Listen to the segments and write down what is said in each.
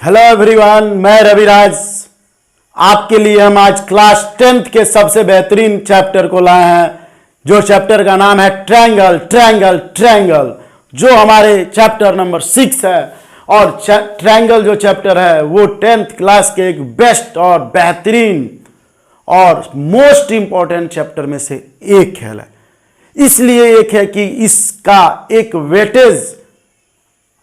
Hello everyone, मैं रविराज। आपके लिए हम आज क्लास 10th के सबसे बेहतरीन चैप्टर को लाए हैं, जो चैप्टर का नाम है ट्रायंगल ट्रायंगल ट्रायंगल, जो हमारे चैप्टर नंबर 6 है। और ट्रायंगल जो चैप्टर है वो 10th क्लास के एक बेस्ट और बेहतरीन और मोस्ट इंपॉर्टेंट चैप्टर में से एक है। इसलिए एक है कि इसका एक वेटेज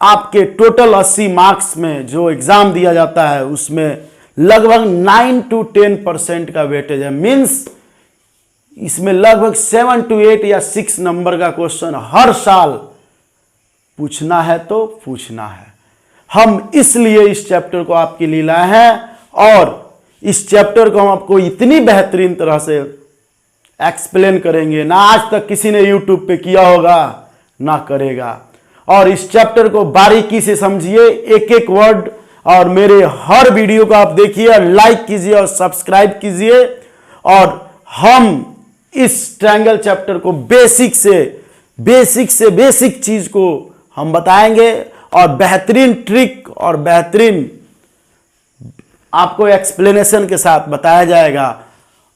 आपके टोटल 80 मार्क्स में जो एग्जाम दिया जाता है उसमें लगभग 9 to 10% का वेटेज है। मीन्स इसमें लगभग 7 to 8 या 6 नंबर का क्वेश्चन हर साल पूछना है तो पूछना है। हम इसलिए इस चैप्टर को आपके लिए लाए हैं और इस चैप्टर को हम आपको इतनी बेहतरीन तरह से एक्सप्लेन करेंगे, ना आज तक किसी ने यूट्यूब पे किया होगा ना करेगा। और इस चैप्टर को बारीकी से समझिए, एक एक वर्ड, और मेरे हर वीडियो को आप देखिए, लाइक कीजिए और सब्सक्राइब कीजिए। और हम इस ट्रायंगल चैप्टर को बेसिक से बेसिक चीज को हम बताएंगे और बेहतरीन ट्रिक और बेहतरीन आपको एक्सप्लेनेशन के साथ बताया जाएगा।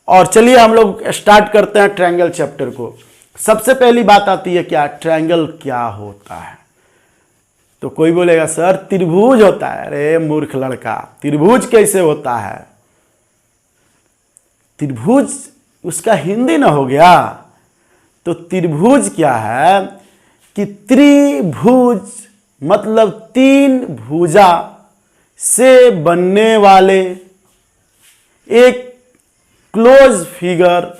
और चलिए हम लोग स्टार्ट करते हैं ट्रायंगल चैप्टर को। सबसे पहली बात आती है क्या ट्रायंगल क्या होता है। तो कोई बोलेगा सर त्रिभुज होता है। अरे मूर्ख लड़का, त्रिभुज कैसे होता है? त्रिभुज उसका हिंदी ना हो गया। तो त्रिभुज क्या है कि त्रिभुज मतलब तीन भुजा से बनने वाले एक क्लोज फिगर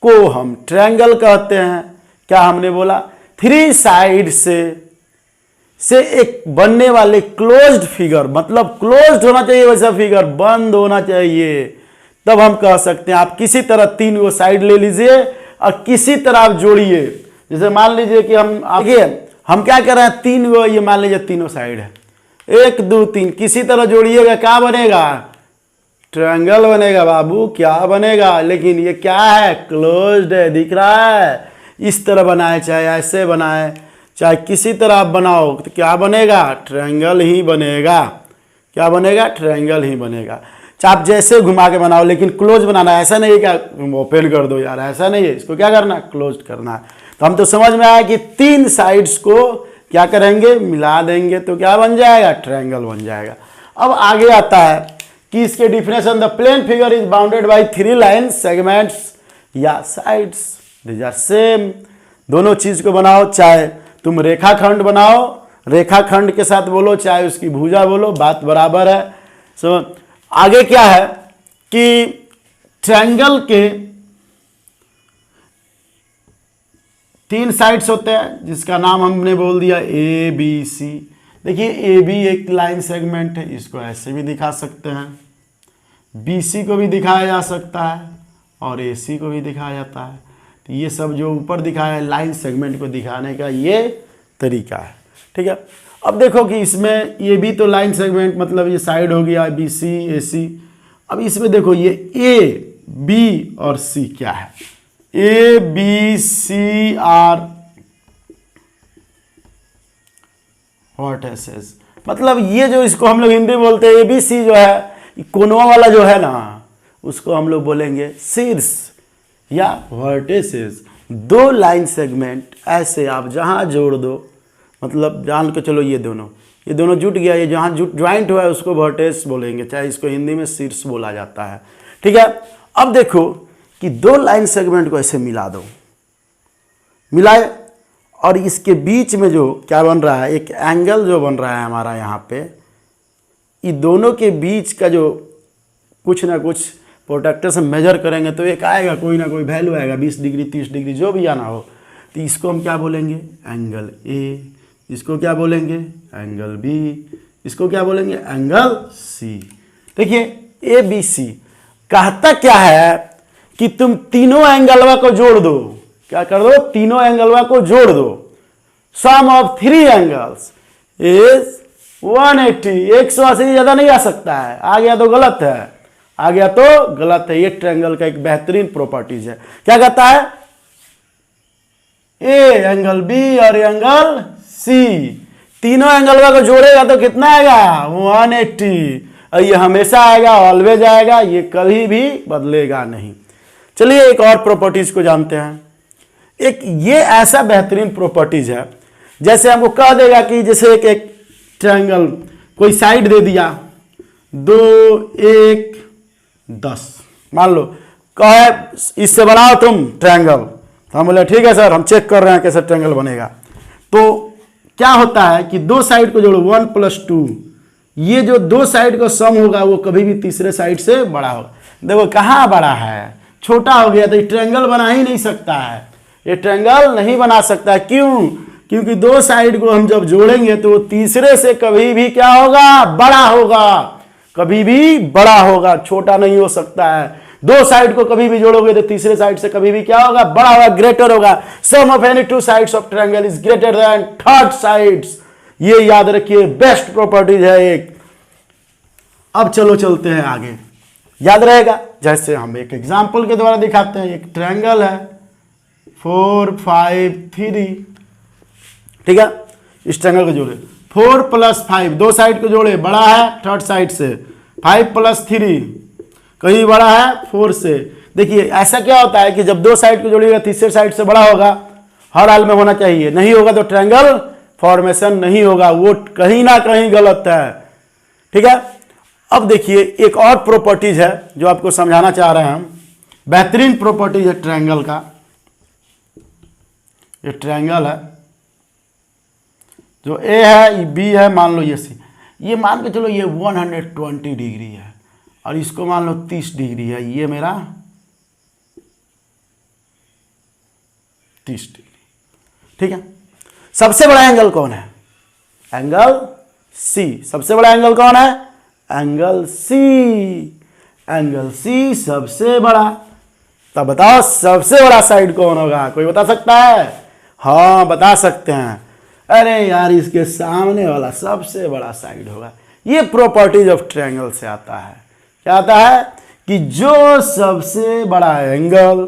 को हम ट्रायंगल कहते हैं। क्या हमने बोला? 3 साइड से एक बनने वाले क्लोज्ड फिगर, मतलब क्लोज्ड होना चाहिए वैसा फिगर, बंद होना चाहिए, तब हम कह सकते हैं। आप किसी तरह 3 वो साइड ले लीजिए और किसी तरह आप जोड़िए। जैसे मान लीजिए कि हम क्या कर रहे हैं, 3 वो, ये मान लीजिए तीनों साइड है, 1 2 3, किसी तरह जोड़िएगा, क्या बनेगा? ट्रायंगल बनेगा बाबू। क्या बनेगा? लेकिन ये क्या है? क्लोज्ड है, दिख रहा है। इस तरह बनाए, चाहे ऐसे बनाए, चाहे किसी तरह आप बनाओ, तो क्या बनेगा? ट्रायंगल ही बनेगा। क्या बनेगा? ट्रायंगल ही बनेगा। चाहे आप जैसे घुमा के बनाओ, लेकिन क्लोज बनाना है। ऐसा नहीं है क्या ओपन कर दो यार, ऐसा नहीं है। इसको क्या करना? क्लोज करना है। तो हम तो समझ में आया कि 3 साइड्स को क्या करेंगे? मिला देंगे तो क्या बन जाएगा? ट्रायंगल बन जाएगा। अब आगे आता है कि इसके definition, the plane figure is bounded by 3 line segments या साइड्स दीज आर सेम। दोनों चीज को बनाओ, चाहे तुम रेखाखंड बनाओ, रेखाखंड के साथ बोलो, चाहे उसकी भुजा बोलो, बात बराबर है। सो आगे क्या है कि ट्रायंगल के 3 साइड्स होते हैं, जिसका नाम हमने बोल दिया ए बी सी। देखिए ए बी एक लाइन सेगमेंट है, इसको ऐसे भी दिखा सकते हैं, बी सी को भी दिखाया जा सकता है और ए सी को भी दिखाया जाता है। तो ये सब जो ऊपर दिखाया है लाइन सेगमेंट को दिखाने का ये तरीका है, ठीक है। अब देखो कि इसमें ये भी तो लाइन सेगमेंट, मतलब ये साइड हो गया बी सी ए सी। अब इसमें देखो ये ए बी और सी क्या है? A B C are vertices, मतलब ये जो इसको हम लोग हिंदी बोलते हैं ए बी सी, जो है कोनवा वाला जो है ना, उसको हम लोग बोलेंगे शीर्ष या वर्टिसेस। 2 लाइन सेगमेंट ऐसे आप जहां जोड़ दो, मतलब जान के चलो ये दोनों जुट गया, ये जहां ज्वाइंट हुआ है उसको वर्टेस बोलेंगे, चाहे इसको हिंदी में शीर्ष बोला जाता है, ठीक है। अब देखो कि 2 लाइन सेगमेंट को ऐसे मिला दो, मिलाए, और इसके बीच में जो क्या बन रहा है, एक एंगल जो बन रहा है हमारा यहाँ पे, ये दोनों के बीच का जो कुछ ना कुछ प्रोटेक्टर से मेजर करेंगे तो एक आएगा, कोई ना कोई वैल्यू आएगा, 20 डिग्री 30 डिग्री जो भी आना हो। तो इसको हम क्या बोलेंगे? Angle A. इसको क्या बोलेंगे? Angle B. इसको क्या बोलेंगे? Angle C. देखिए ए बी सी कहता क्या है कि तुम तीनों एंगलवा को जोड़ दो। क्या कर दो? तीनों एंगलवा को जोड़ दो। सम ऑफ 3 एंगल्स इज 180। 180 ज्यादा नहीं आ सकता है, आ गया तो गलत है, आ गया तो गलत है। ये ट्रायंगल का एक बेहतरीन प्रॉपर्टीज है। क्या कहता है? ए एंगल बी और एंगल सी तीनों एंगल को जोड़ेगा तो कितना आएगा 180, और ये हमेशा आएगा, ऑलवेज आएगा, ये कभी भी बदलेगा नहीं। चलिए एक और प्रॉपर्टीज को जानते हैं। एक ये ऐसा बेहतरीन प्रॉपर्टीज है, जैसे हमको कह देगा कि जैसे एक ट्रायंगल कोई साइड दे दिया 2 1 10, मान लो कहे इससे बनाओ तुम ट्रायंगल, तो हम बोले ठीक है सर, हम चेक कर रहे हैं कैसे ट्रायंगल बनेगा। तो क्या होता है कि दो साइड को जोड़ो 1 + 2, ये जो दो साइड का सम होगा वो कभी भी तीसरे साइड से बड़ा होगा। देखो कहाँ बड़ा है, छोटा हो गया, तो ये ट्रायंगल बना ही नहीं सकता है, ये ट्रायंगल नहीं बना सकता। क्यों? क्योंकि दो साइड को हम जब जोड़ेंगे तो तीसरे से कभी भी क्या होगा, बड़ा होगा, कभी भी बड़ा होगा, छोटा नहीं हो सकता है। दो साइड को कभी भी जोड़ोगे तो तीसरे साइड से कभी भी क्या होगा, बड़ा होगा, ग्रेटर होगा। Sum of any two sides of triangle is greater than third sides. ये याद रखिए, बेस्ट प्रॉपर्टीज है एक। अब चलो चलते हैं आगे, याद रहेगा। जैसे हम एक एग्जांपल के द्वारा दिखाते हैं। एक ट्रायंगल है 4 5 3, ठीक है। इस ट्रायंगल को जोड़े 4 + 5, दो साइड को जोड़े, बड़ा है थर्ड साइड से, 5 + 3 कहीं बड़ा है 4 से। देखिए ऐसा क्या होता है कि जब दो साइड को जोड़िएगा तीसरे साइड से बड़ा होगा, हर हाल में होना चाहिए, नहीं होगा तो ट्रायंगल फॉर्मेशन नहीं होगा, वो कहीं ना कहीं गलत है, ठीक है। अब देखिए एक और प्रॉपर्टीज है जो आपको समझाना चाह रहे हैं हम, बेहतरीन प्रॉपर्टीज है ट्रायंगल का। ये ट्रायंगल है, जो ए है, बी है, मान लो ये सी, ये मान के चलो ये 120 डिग्री है, और इसको मान लो 30 डिग्री है, ये मेरा 30 डिग्री, ठीक है। सबसे बड़ा एंगल कौन है? Angle C. सबसे बड़ा एंगल कौन है? एंगल सी। एंगल सी सबसे बड़ा। तब बताओ सबसे बड़ा साइड कौन होगा? कोई बता सकता है? हाँ बता सकते हैं। अरे यार, इसके सामने वाला सबसे बड़ा साइड होगा। ये प्रॉपर्टीज ऑफ ट्रायंगल से आता है। क्या आता है कि जो सबसे बड़ा एंगल,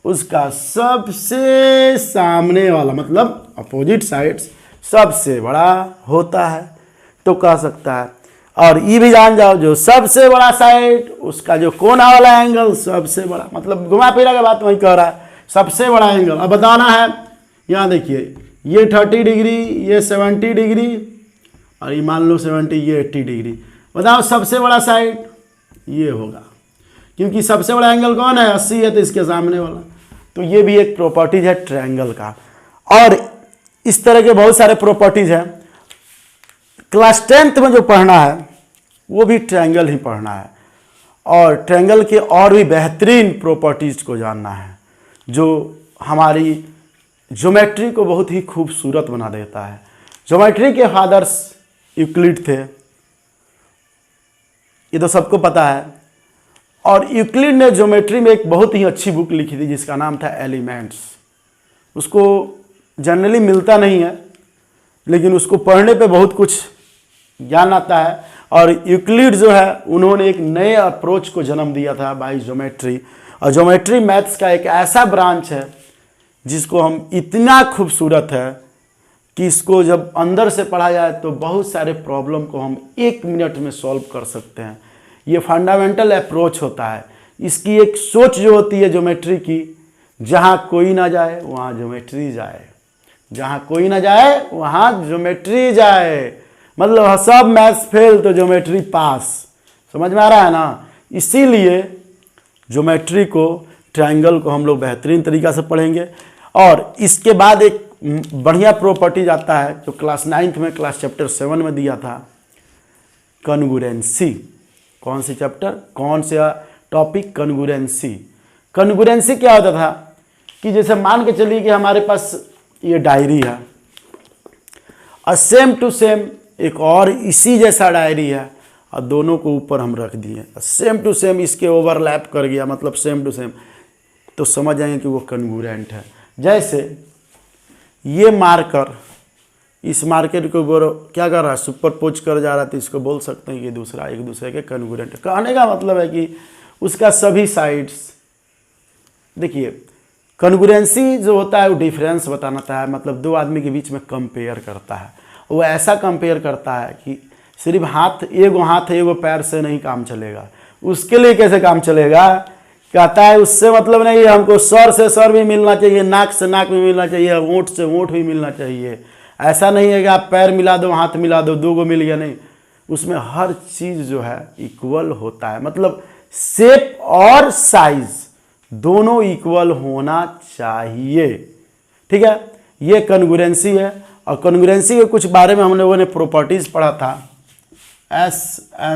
उसका सबसे सामने वाला मतलब अपोजिट साइड्स सबसे बड़ा होता है, तो कह सकता है। और ये भी जान जाओ, जो सबसे बड़ा साइड, उसका जो कोना वाला एंगल सबसे बड़ा, मतलब घुमा फिरा के बात वही कह रहा है, सबसे बड़ा एंगल। अब बताना है, यहाँ देखिए ये 30 डिग्री, ये 70 डिग्री, और ये मान लो 70, ये 80 डिग्री। बताओ सबसे बड़ा साइड ये होगा, क्योंकि सबसे बड़ा एंगल कौन है? 80 है, तो इसके सामने वाला। तो ये भी एक प्रॉपर्टीज है ट्रायंगल का। और इस तरह के बहुत सारे प्रॉपर्टीज हैं। क्लास 10th में जो पढ़ना है वो भी ट्रायंगल ही पढ़ना है, और ट्रायंगल के और भी बेहतरीन प्रॉपर्टीज को जानना है, जो हमारी ज्योमेट्री को बहुत ही खूबसूरत बना देता है। ज्योमेट्री के फादर्स यूक्लिड थे, ये तो सबको पता है। और यूक्लिड ने ज्योमेट्री में एक बहुत ही अच्छी बुक लिखी थी जिसका नाम था एलिमेंट्स। उसको जनरली मिलता नहीं है, लेकिन उसको पढ़ने पे बहुत कुछ ज्ञान आता है। और यूक्लिड जो है, उन्होंने एक नए अप्रोच को जन्म दिया था बाय ज्योमेट्री। और ज्योमेट्री मैथ्स का एक ऐसा ब्रांच है जिसको हम इतना खूबसूरत है कि इसको जब अंदर से पढ़ा जाए तो बहुत सारे प्रॉब्लम को हम 1 मिनट में सॉल्व कर सकते हैं। ये फंडामेंटल अप्रोच होता है। इसकी एक सोच जो होती है ज्योमेट्री की, जहाँ कोई ना जाए वहाँ ज्योमेट्री जाए, जहाँ कोई ना जाए वहाँ ज्योमेट्री जाए। मतलब सब मैथ्स फेल तो ज्योमेट्री पास। समझ में आ रहा है ना? इसीलिए ज्योमेट्री को, ट्रायंगल को हम लोग बेहतरीन तरीक़ा से पढ़ेंगे। और इसके बाद एक बढ़िया प्रॉपर्टीज आता है जो क्लास 9th में, क्लास चैप्टर 7 में दिया था, कॉन्ग्रुएंसी। कौन सी चैप्टर, कौन सा टॉपिक? कॉन्ग्रुएंसी। कॉन्ग्रुएंसी क्या होता था कि जैसे मान के चलिए कि हमारे पास ये डायरी है, और सेम टू सेम एक और इसी जैसा डायरी है, और दोनों को ऊपर हम रख दिए, सेम टू सेम इसके ओवरलैप कर गया, मतलब सेम टू सेम, तो समझ जाएंगे कि वो कॉन्ग्रुएंट है। जैसे ये मार्कर, इस मार्कर को क्या कर रहा है? सुपरपोज कर जा रहा है, तो इसको बोल सकते हैं कि दूसरा एक दूसरे के कॉन्ग्रुएंट। कहने का मतलब है कि उसका सभी साइड्स, देखिए कॉन्ग्रुएंसी जो होता है वो डिफरेंस बताता है, मतलब दो आदमी के बीच में कंपेयर करता है। वो ऐसा कंपेयर करता है कि सिर्फ हाथ है एगो पैर से नहीं काम चलेगा। उसके लिए कैसे काम चलेगा? कहता है उससे मतलब नहीं है, हमको सर से सर भी मिलना चाहिए, नाक से नाक भी मिलना चाहिए, होंठ से होंठ भी मिलना चाहिए। ऐसा नहीं है कि आप पैर मिला दो हाथ मिला दो दो गो मिल गया, नहीं, उसमें हर चीज़ जो है इक्वल होता है। मतलब शेप और साइज दोनों इक्वल होना चाहिए। ठीक है, ये कॉन्ग्रुएंसी है। और कॉन्ग्रुएंसी के कुछ बारे में हम लोगों ने प्रॉपर्टीज पढ़ा था, SSSASASRHS,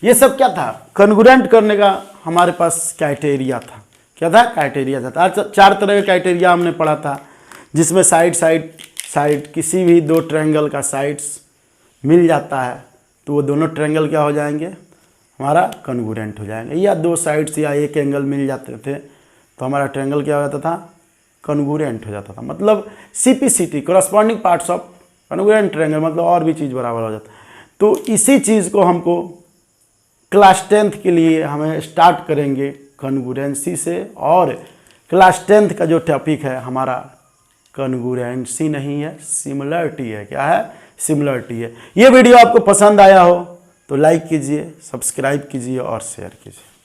ये सब क्या था? कॉन्ग्रुएंट करने का हमारे पास क्राइटेरिया था। क्या था? क्राइटेरिया था। 4 तरह के क्राइटेरिया हमने पढ़ा था, जिसमें साइड किसी भी दो ट्रायंगल का साइड्स मिल जाता है तो वो दोनों ट्रायंगल क्या हो जाएंगे? हमारा कॉन्ग्रुएंट हो जाएंगे। या दो साइड्स या एक एंगल मिल जाते थे तो हमारा ट्रायंगल क्या हो जाता था? कॉन्ग्रुएंट हो जाता था। मतलब CPCT, corresponding parts of congruent triangle, मतलब और भी चीज़ बराबर हो जाता। तो इसी चीज़ को हमको क्लास 10th के लिए हमें स्टार्ट करेंगे कॉन्ग्रुएंसी से। और क्लास 10th का जो टॉपिक है हमारा कॉन्ग्रुएंसी नहीं है, सिमिलरिटी है। क्या है? सिमिलरिटी है। ये वीडियो आपको पसंद आया हो तो लाइक कीजिए, सब्सक्राइब कीजिए और शेयर कीजिए।